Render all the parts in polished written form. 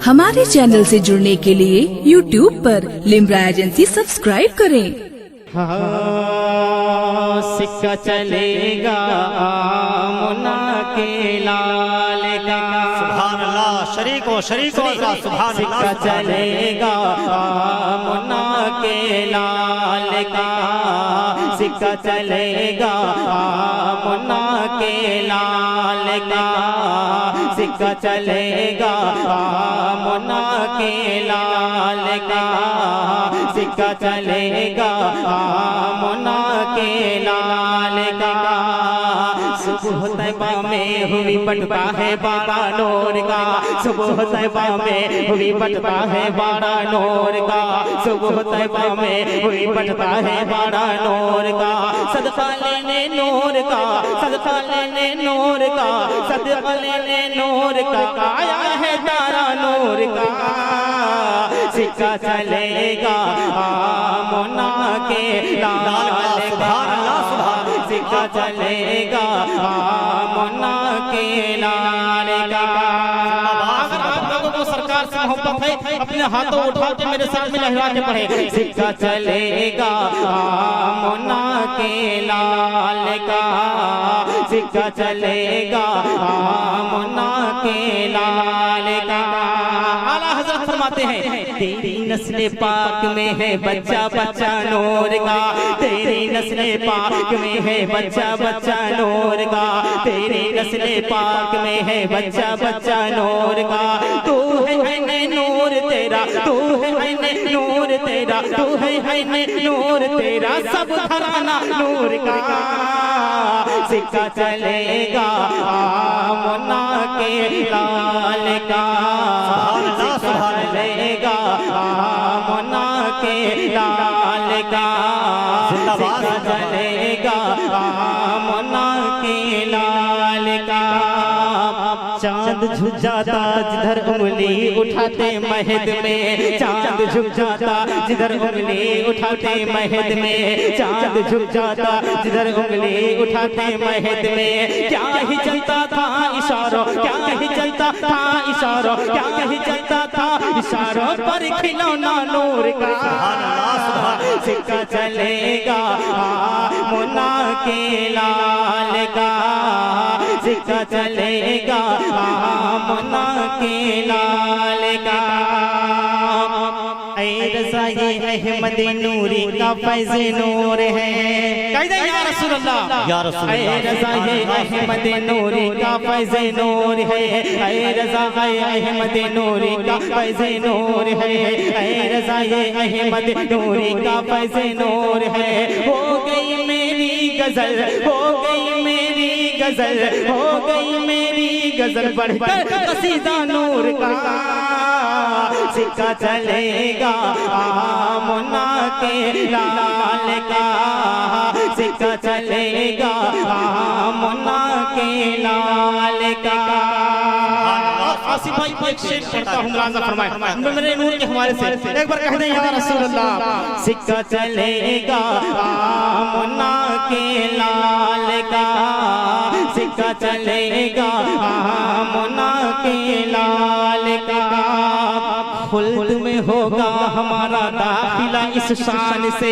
हमारे चैनल से जुड़ने के लिए YouTube पर लिम्रा एजेंसी सब्सक्राइब करें। सिक्का चलेगा मुन्ना के लाल का। सुभान अल्लाह। शरीको सिक्का चलेगा मुन्ना के लाल का। सिक्का चलेगा मुन्ना के लाल का। सिक्का चलेगा मुन्ना के लाल का। सिक्का चलेगा मुन्ना के लाल का। सुबह तैबा में हुई पटता है बाड़ा नूर का। सुबह तैबा में हुई पटता है बाड़ा नूर का। सुबह तैबा में हुई पटता है बाड़ा नूर का। सदका लेने नूर का, सदका लेने नूर का, सदका लेने नूर का। आया है तारा नूर का। सिक्का चलेगा मुन्ना के लाल का। सिक्का चलेगा मुन्ना के लाल का। अगर आप लोगों को सरकार से मोहब्बत है, अपने हाथों उठा के मेरे साथ में लहरा के पढ़े। सिक्का चलेगा मुन्ना के लाल का। सिक्का चलेगा मुन्ना के लाल का। आला हज़रत फरमाते हैं, तेरी नस्ल पाक में है बच्चा बच्चा नूर का। तेरी नस्ल पाक में है बच्चा बच्चा नूर का। तेरी नस्ल पाक में है बच्चा बच्चा नूर का। तू है नूर तेरा, तू है नूर तेरा, तू है नूर तेरा। सब घराना नूर का। सिक्का चलेगा मुन्ना के लाल का। चलेगा मुन्ना के लाल का। सिक्का चलेगा मुन्ना के लाल का। चांद झुक जाता जिधर उंगली उठाते महद में। चांद झुक जाता जिधर उंगली उठाते महद में। चांद झुक जाता जिधर उंगली उठाते महद में। क्या ही चलता था इशारों, क्या ही चलता था इशारों, क्या ही चलता था इशारों पर खिलौना नूर का। सिक्का चलेगा मुन्ना के लाल का। सिक्का चलेगा मुन्ना के लाल का। रज़ाए अहमद नूरी का फैज़ नूर है। या रसूल अल्लाह, या रसूल अल्लाह। रज़ाए अहमद नूरी का फैज़ नूर है। रज़ाए अहमद नूरी का फैज़ नूर है। रज़ाए अहमद नूरी का फैज़ नूर है। हो गई मेरी गजल, हो गई मेरी गजल, हो गई मेरी गजल बढ़कर कसीदा नूर का। सिक्का चलेगा मुन्ना के लाल का। सिक्का चलेगा मुन्ना के लाल का। आसिफ भाई को एक शेर पढ़ता हूँ, मुलाज़ा फरमाए मेरे नूर के हवाले से। एक बार कह दें या रसूल अल्लाह। सिक्का चलेगा मुन्ना के लाल का। सिक्का चलेगा मुन्ना के लाल का। खुल्द में होगा हमारा दाखिला इस शान से।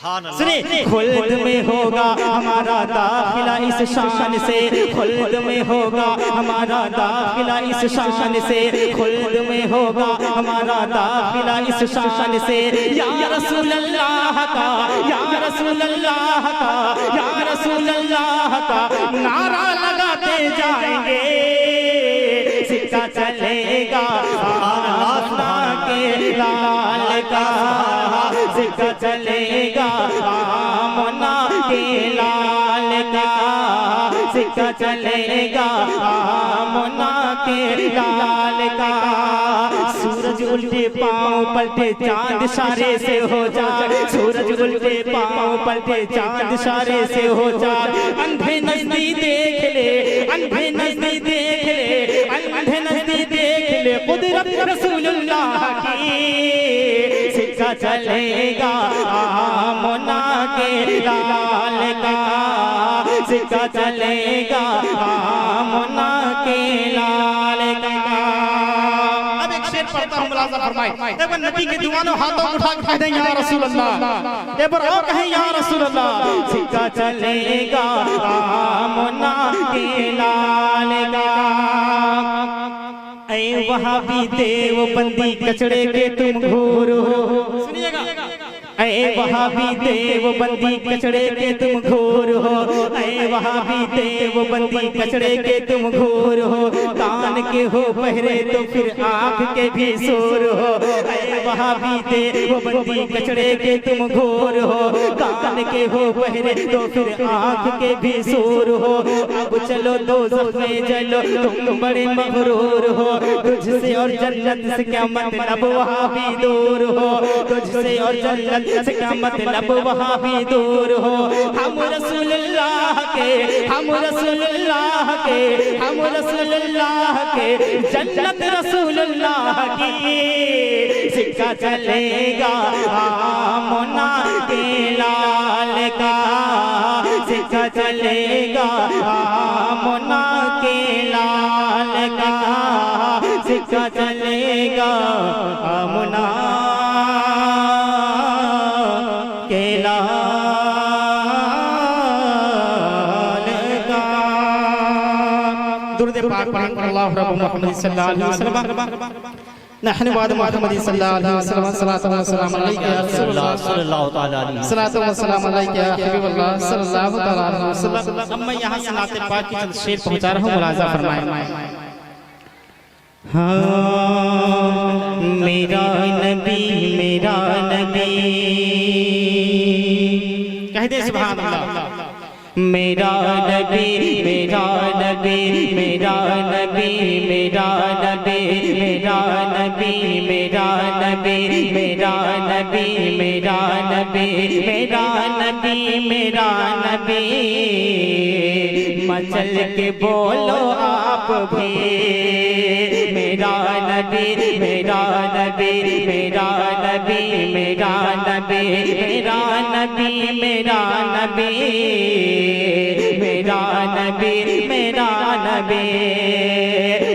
सुनिए, खुल्द में होगा हमारा दाखिला इस शान से। खुल्द में होगा हमारा दाखिला इस शान से। खुल्द में होगा हमारा दाखिला इस शान से। या रसूल अल्लाह का, या रसूल अल्लाह का, या रसूल अल्लाह का नारा लगाते जाएंगे। सिक्का चलेगा मुन्ना के लाल का। सिक्का चलेगा मुन्ना के लाल का। सिक्का चलेगा मुन्ना के लाल का। सूरज उल्टे पाँव पलटे चांद इशारे से हो जाए। सूरज उल्टे पाँव पलटे चांद इशारे से हो जाए। अंधे नजदीक देख ले, अंधे नजदीक देख ले, अंधे नजदीक देख ले कुदरत रसूलुल्लाह की। सिक्का चलेगा मुन्ना के लाल का। सिक्का सिक्का चलेगा आमना के लाल का। अब एक शेर पढ़ता हूँ, मुलाजा फरमाए। एक बार नबी के दीवानों हाथों को उठा के कह दें या रसूल अल्लाह, एक बार और कहें या रसूल अल्लाह। सिक्का चलेगा आमना के लाल का। ऐ वहाबी देवबंदी कचड़े के तुम घोर हो, सुनिएगा। ऐ वहाबी देवबंदी कचड़े के तुम घोर हो, ऐ वहाबी देवबंदी कचड़े के तुम घोर हो। कान के हो पहरे तो फिर आँख के भी शोर हो। ऐ वहाबी देवबंदी कचड़े के तुम घोर हो, कान के हो पहरे तो फिर आँख के भी शोर हो। अब चलो दोज़ख में जलो तुम बड़े मगरूर हो, तुझसे और जन्नत से क्या मतलब वहाबी दूर हो, तुझसे और जन्नत से क्या मतलब वहाबी दूर हो। हम रसूलुल्लाह के, हम रसूलुल्लाह के, हम रसूलुल्लाह के, जन्नत रसूलुल्लाह की। सिक्का चलेगा आमना के लाल का, सिक्का चलेगा आमना के लाल का, सिक्का चलेगा आमना के लाल का। दुरूद पाक पढ़ें अल्लाहु रब्बु मुहम्मद सल्लल्लाहु अलैहि वसल्लम। नहनु बाद मुहम्मद सल्लल्लाहु अलैहि वसल्लम। सलातो व सलाम अलैका या रसूलल्लाह सल्लल्लाहु ताला अलैहि वसल्लम। सलातो व सलाम अलैका या हबीबल्लाह सल्लल्लाहु ताला अलैहि वसल्लम। अब मैं यहाँ से नाते पाक की चंद शेर पहुँचा रहा हूँ, मुलाजा फरमाएं। हाँ मेरा नबी, मेरा नबी, कह दे सुभान अल्लाह। मेरा नबी, मेरा नबी, मेरा नबी, मेरा नबी, मेरा नबी, मेरा नबी, मेरा नबी, मेरा नबी, मेरा नबी, मेरा नबी। मचल के बोलो आप भी, मेरा नबी, मेरा नबी, मेरा नबी, मेरा नबी, मेरा नबी, मेरा नबी, मेरा नबी, मेरा नबी।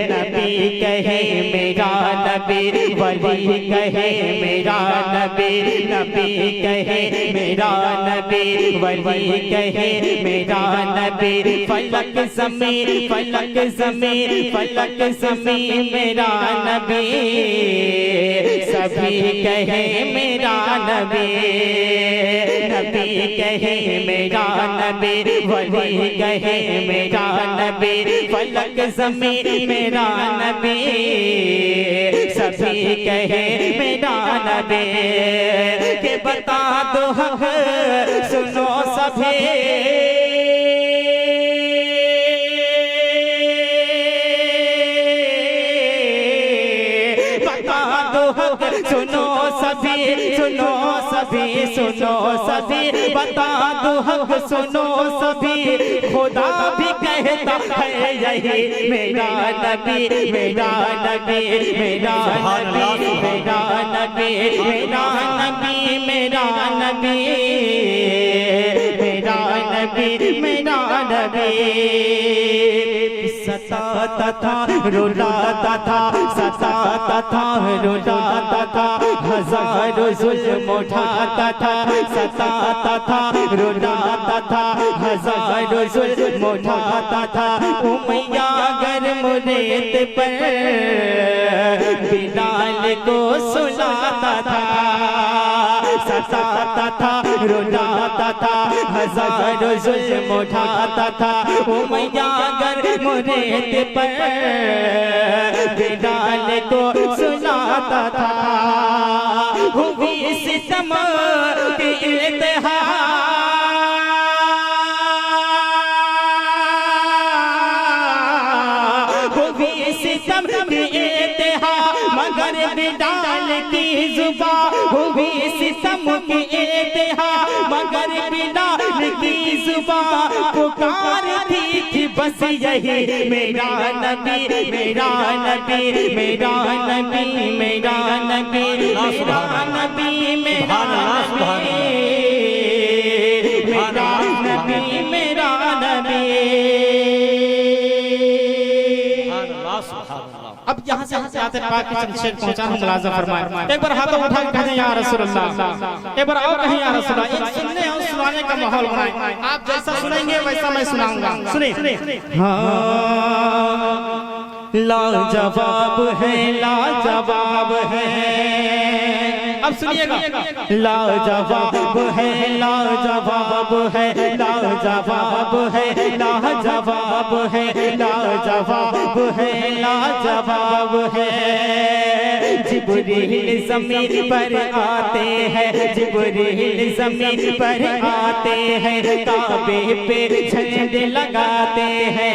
नबी कहे मेरा नबी, वली कहे मेरा नबी, नबी कहे मेरा नबी, वली कहे मेरा नबी। फलक ज़मीन, फलक ज़मीन, फलक ज़मीन मेरा नबी, सभी कहे मेरा नबी। नबी कहे मेरा नबी, वली कहे मेरा नबी। फलक ज़मीन मेरा नबी, सभी कहे मेरा नबी। के बता दो हक सुनो सभी, सुनो सभी, सुनो सभी, सुनो सभी, बता दो हक सुनो सभी। खुदा भी कहता है यही मेरा नबी, मेरा नबी, मेरा नबी, मेरा नबी, मेरा नबी, मेरा नबी, मेरा नबी, मेरा नबी। सताता था, रुलाता था, सताता था, रुलाता था, हजारों जुल्म उठाता था। सताता था, रुलाता था, हजारों जुल्म उठाता था। उमैया गर्म रेत पर बिलाल को सुलाता था। सताता था, रुलाता था, हजारों जुल्म उठाता था। उमैया गर्म रेत पर बिलाल को सुलाता था। हुई सितम की इंतहा, हुई सितम की इंतहा, मगर बिलाल की जुबान। हुई सितम की इंतहा, मगर बिलाल की जुबान पुकारती थी बस यही मेरा नबी, मेरा नबी, मेरा नबी, मेरा नबी, मेरा नबी, मेरा नबी, मेरा नबी, मेरा नबी। अब यहाँ से आते पाक की शमशेर पहुंचा हम मुलाजा फरमाए। एक बार हाथों उठा के कहते हैं या रसूल अल्लाह, एक बार और कहें या रसूल अल्लाह। एक सुनने और सुनाने का माहौल बनाए। आप जैसा सुनेंगे वैसा मैं सुनाऊंगा। सुनिए। हाँ लाजवाब है, लाजवाब है। अब सुनिएगा। लाजवाब है, लाजवाब है, लाजवाब है, लाजवाब है, लाजवाब है, लाजवाब है। जिब्रील ज़मीन पर आते हैं, जिब्रील ज़मीन पर आते हैं, काबे पे झंडे लगाते हैं।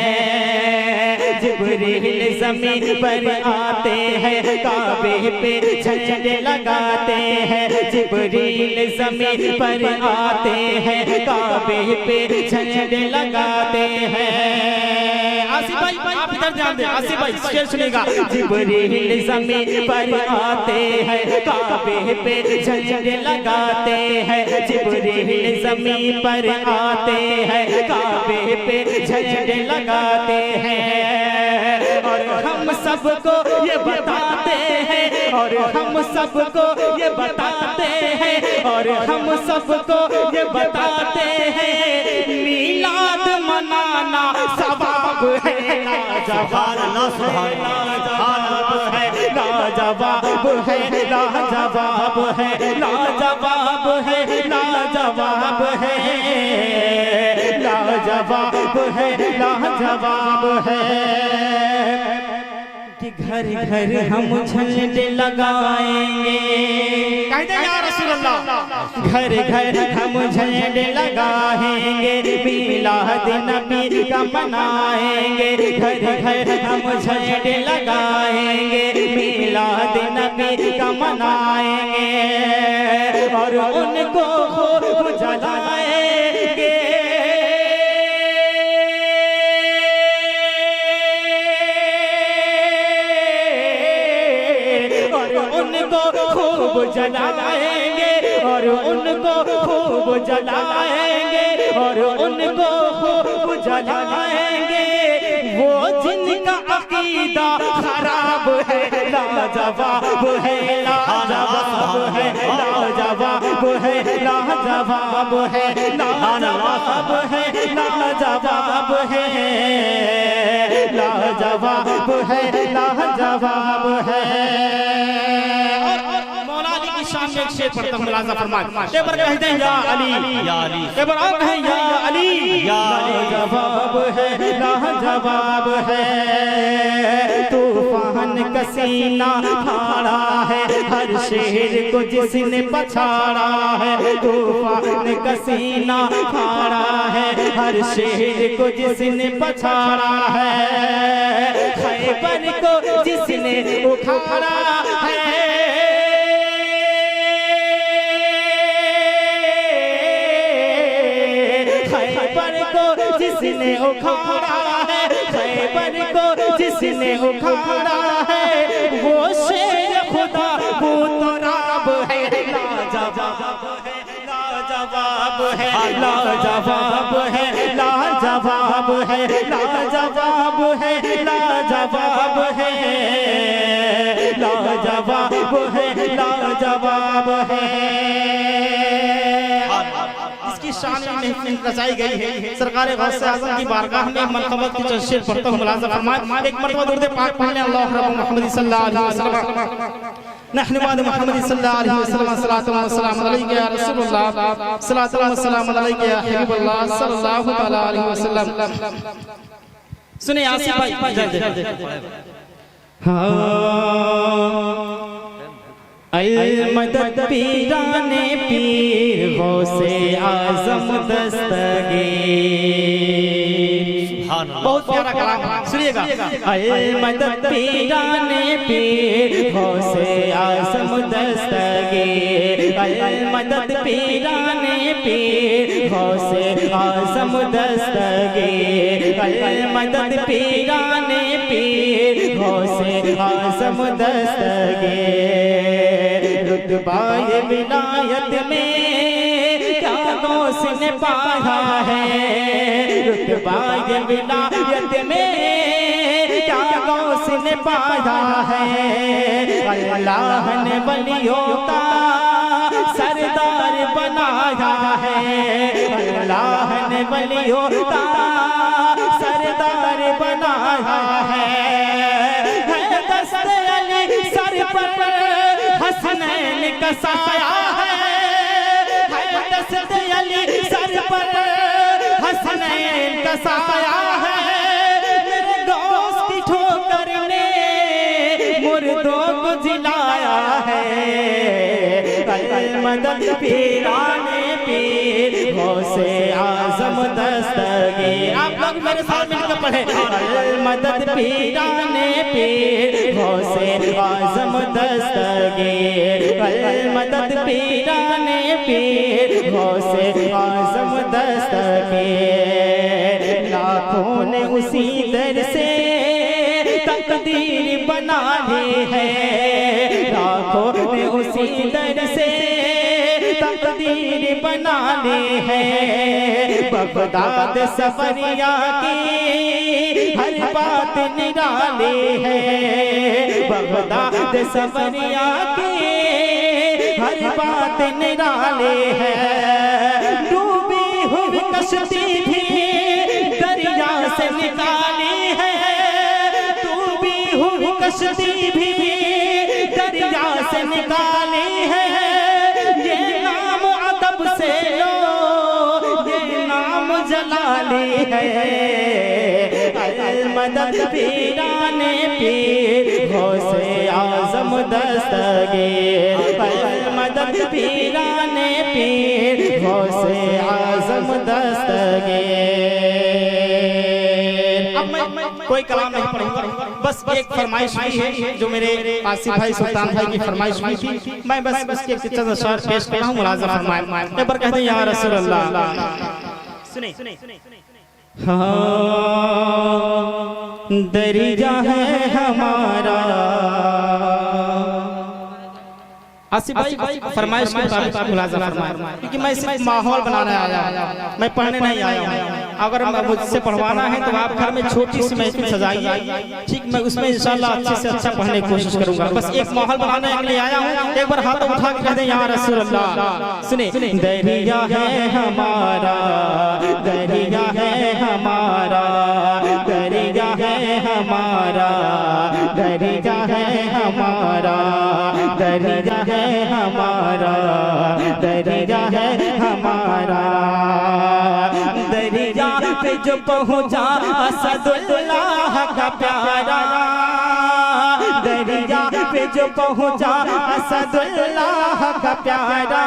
जिब्रील ज़मीन पर आते हैं, काबे पे झंडे लगाते हैं। जिब्रील ज़मीन पर आते हैं, काबे पे झंडे लगाते हैं। आसिफ भाई आप इधर ध्यान दें। आसिफ भाई शेर सुनिएगा। जिब्रील ज़मीन पर आते हैं, काबे पे झंडे लगाते हैं। जिब्रील ज़मीन पर आते हैं, काबे पे झंडे लगाते हैं। और हम सबको ये बताते हैं, और हम सबको ये बताते हैं, और हम सबको ये बताते हैं, मीलाद मनाना सवाब है। लाजवाब है, लाजवाब है, लाजवाब है, लाजवाब है, लाजवाब है, लाजवाब है, लाजवाब है, लाजवाब है। कि घर घर हम झंडे लगाएंगे। कहते हैं या रसूल अल्लाह। घर घर हम झंडे लगाएंगे, मिलाद नबी का मनाएंगे। घर घर हम झंडे लगाएंगे, मिलाद नबी का मनाएंगे। और उनको खूब जलाएंगे। खूब जलाएंगे, और उनको खूब जलाएंगे, और उनको खूब जलाएंगे। वो जिनका अकीदा खराब है, लाजवाब है, लाजवाब है, लाजवाब है, लाजवाब है, लाजवाब है, लाजवाब है, लाजवाब है, लाजवाब है। शाम में एक शेर पढ़ता हूँ मुलाजा फरमाए। एक बार कहते हैं या अली, या अली। एक बार और कहें या अली। लाजवाब है, लाजवाब है। तूफान का सीना फाड़ा है, हर शेर को जिसने पछाड़ा है। तूफान का सीना फाड़ा है, हर शेर को जिसने पछाड़ा है। खैबर को जिसने उखाड़ा है, जिसने उखाड़ा है, खैबर को जिसने उखाड़ा है, वो शेर खुदा बूतराब है। लाजवाब है, लाजवाब है, लाजवाब है, लाजवाब है, लाजवाब है, लाजवाब है, लाजवाब है, लाजवाब है। शान में रचाई गई है। सरकार गौसे आज़म की बारगाह में मरतबा की तशरीफ पढ़ता हूँ मुलाजा फरमाए। एक मरतबा दुरूद पाक पढ़ने अल्लाह रब्बु मुहम्मद सल्लल्लाहु अलैहि वसल्लम। नहनु बाद मुहम्मद सल्लल्लाहु अलैहि वसल्लम सलातु व सलाम अलैका या रसूलल्लाह, सलातु व सलाम अलैका या हबीबल्लाह सल्लल्लाहु तआला अलैहि वसल्लम। सुनिए आसिफ भाई। हाँ अल-मदद पीराने पीर गौसे आज़म दस्तगीर। बहुत प्यारा कलाम सुनिएगा। अल-मदद पीराने पीर गौसे आज़म दस्तगीर। अल-मदद पीराने पीर गौसे आज़म दस्तगीर। अल-मदद पीराने पीर गौसे आज़म दस्तगीर। रुतबाए विलायत में क्या गौस ने पाया है, रुतबाए विलायत में क्या गौस ने ने पाया है, अल्लाह ने वलियों का सरदार बनाया है, अल्लाह ने वलियों का सरदार बनाया है। दस्ते अली सर पर हसनैन का साया है, दस्ते अली सर पर हसनैन का साया है। मेरे गौस की ठोकर ने मुर्दों को जिलाया है, मदद पीराने पीर गौसे आजम दस्तगीर। आप लोग मेरे साथ मिलकर पढ़े, मदद पीराने पीर गौसे आजम दस्तगीर, मदद पीराने पीर गौसे आजम दस्तगीर। लाखों ने उसी दर से तकदीर बना ली है, लाखों ने उसी दर से तकदीर बना ली है। बगदाद सफरिया की हर बात निराली है, बगदाद सफरिया की हर बात निराली है। डूबी हुई कश्ती भी दरिया से निकाली है, डूबी हुई कश्ती भी दरिया से निकाली है। ये नाम अदब से लो, ये नाम जलाली है, मदद पीराने पीर गौसे आजम दस्तगीर, मदद पीराने पीर गौसे आजम दस्तगीर। अब मैं कोई कलाम नहीं पढ़ूंगा, बस एक फरमाइश हुई है जो मेरे आसिफ भाई सुल्तान भाई की फरमाइश हुई थी। मैं बस इसके चंद अशआर पेश कर रहा हूं, मुलाज़ा फरमाएं। एक बार कहते हैं या रसूल अल्लाह। सुने हाँ दरिया है हमारा। आसिफ भाई फरमाइश के मुताबिक मुलाज़ा फरमाएं, क्योंकि मैं सिर्फ माहौल बनाने आया हूं, मैं पढ़ने नहीं आया हूं। अगर मुझसे पढ़वाना है तो आप घर में छोटी सी महफिल सजाइए, ठीक, मैं उसमें इंशाल्लाह अच्छे से अच्छा पढ़ने की कोशिश करूंगा। बस एक माहौल बनाने के लिए आया हूं। एक बार हाथ उठा के कह दें या रसूल अल्लाह। सुने दरिया है हमारा, दरिया है हमारा, दरिया है हमारा, दरिया है हमारा, दरिया है हमारा, दरिया है हमारा। दरिया पे जो पहुंचा असदुल्लाह का प्यारा, दरिया पे जो पहुंचा असदुल्लाह का प्यारा।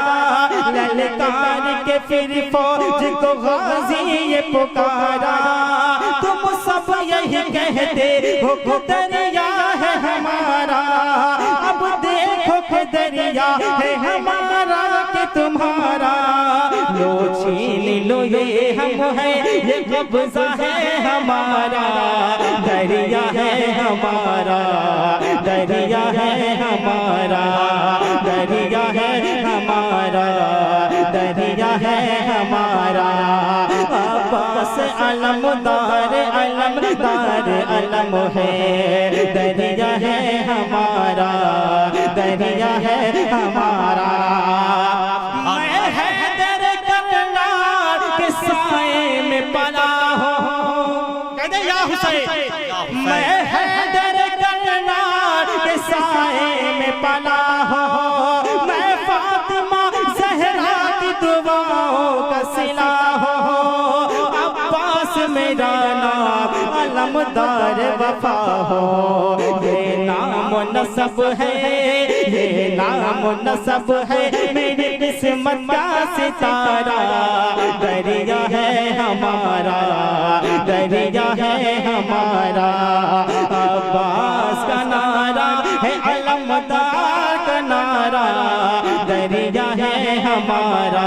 ललकार के फिर फौज को गाजी ये पुकारा। तुम सब यही कहते हो दरिया है हमारा, अब देखो कि दरिया है हमारा कि तुम्हारा। लो छीन लो ये हम है, ये कब्जा है हमारा। दरिया है हमारा, दरिया है हमारा, दरिया है हमारा, दरिया है हमारा। अब्बास अलमदार अलमदार अलम है, दरिया है हमारा, दरिया है हमारा। मैं हैदर करनाल के साए में पला हो, कहते या हुसैन। मैं हैदर करनाल के साए में पला हो, मैं फातिमा ज़हरा की दुआओं का सिला हो। अब्बास मेरा नाम अलमदार वफा हो, ये नाम नसब है, ये नाम नसब है मेरी किस्मत का सितारा। दरिया है हमारा, दरिया है हमारा। अब्बास का नारा है अलमदार का नारा। दरिया है हमारा,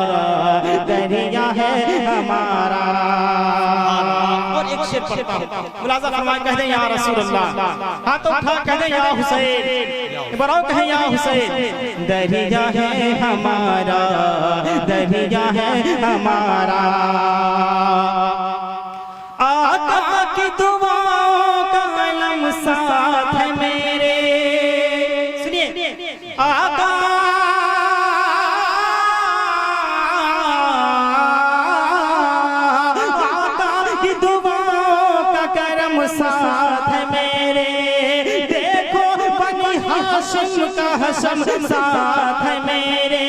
दरिया है हमारा। और एक शेर पढ़ता हूं, मुलाज़ा फरमाएं, कहते हैं या रसूल अल्लाह। हाथ उठा कहते हैं या हुसैन, बराओ कहें या हुसैन। दरिया है हमारा, दरिया है हमारा। आका की दुआओं का अलम साथ है साथ है मेरे, देखो बनी हाशिम का हशम साथ है मेरे,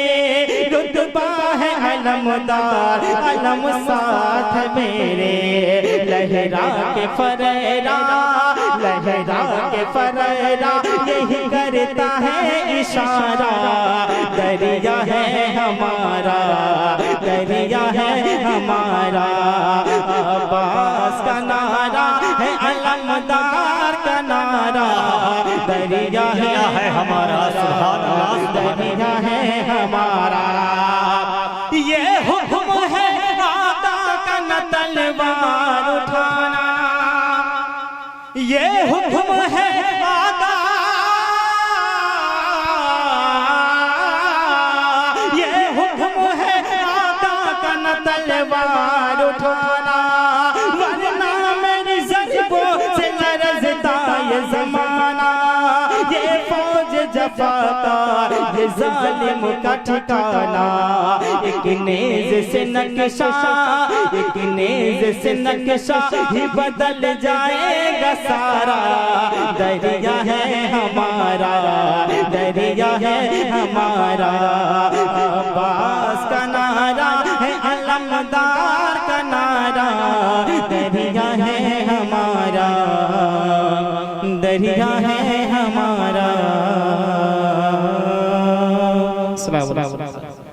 रुतबा है अलमदार अलम साथ है मेरे, लहरा के फरेरा लहरा के फरेरा यही करता है इशारा, दरिया है हमारा दरिया है हमारा, अब्बास का नारा है अलमदार का नारा, दरिया है हमारा सुभान अल्लाह दरिया है हमारा। ये हुक्म है आका का न तलवार उठाना, ये हुक्म है आका, ये हुक्म है आका का न तलवार उठाना, वरना मेरी ज़र्बों से लरज़ता ये ज़माना, ये फौज जफ़ाकार ये ज़ालिम का ठिकाना, एक नेज़ से नक्शा एक नेज़ से नक्शा ही बदल जाएगा सारा, दरिया है हमारा दरिया है हमारा, अब्बास का नारा है अलमदार का नारा, दरिया है हमारा दरिया है